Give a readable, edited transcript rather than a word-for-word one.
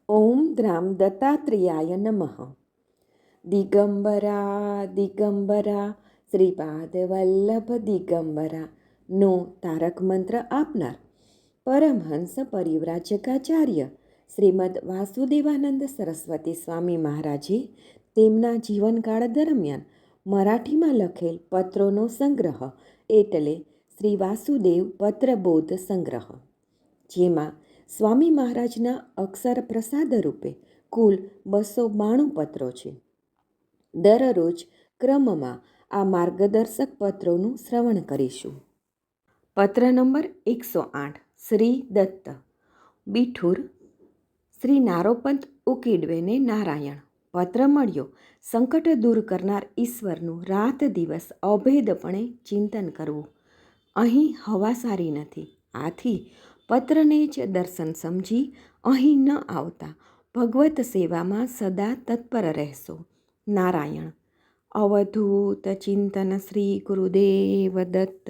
ઓમ દ્રામ દત્તાત્રેયાય નમઃ. દિગંબરા દિગંબરા શ્રીપાદ વલ્લભ દિગંબરા નો તારક મંત્ર આપનાર પરમહંસ પરિવ્રાજકાચાર્ય શ્રીમદ વાસુદેવાનંદ સરસ્વતી સ્વામી મહારાજે તેમના જીવનકાળ દરમિયાન મરાઠીમાં લખેલ પત્રોનો સંગ્રહ એટલે શ્રી વાસુદેવ પત્રબોધ સંગ્રહ, જેમાં સ્વામી મહારાજના અક્ષર પ્રસાદ રૂપે કુલ 292 પત્રો છે. દરરોજ ક્રમમાં આ માર્ગદર્શક પત્રોનું શ્રવણ કરીશું. પત્ર નંબર 108. શ્રી દત્ત બીઠુર શ્રી નારોપંત ઉકીડવેને નારાયણ. પત્ર મળ્યો. સંકટ દૂર કરનાર ઈશ્વરનું રાત દિવસ અભેદપણે ચિંતન કરવું. અહીં હવા સારી નથી, આથી પત્રને જ દર્શન સમજી અહીં ન આવતા ભગવત સેવામાં સદા તત્પર રહેશો. નારાયણ. અવધૂત ચિંતન શ્રી ગુરુદેવ દત્ત.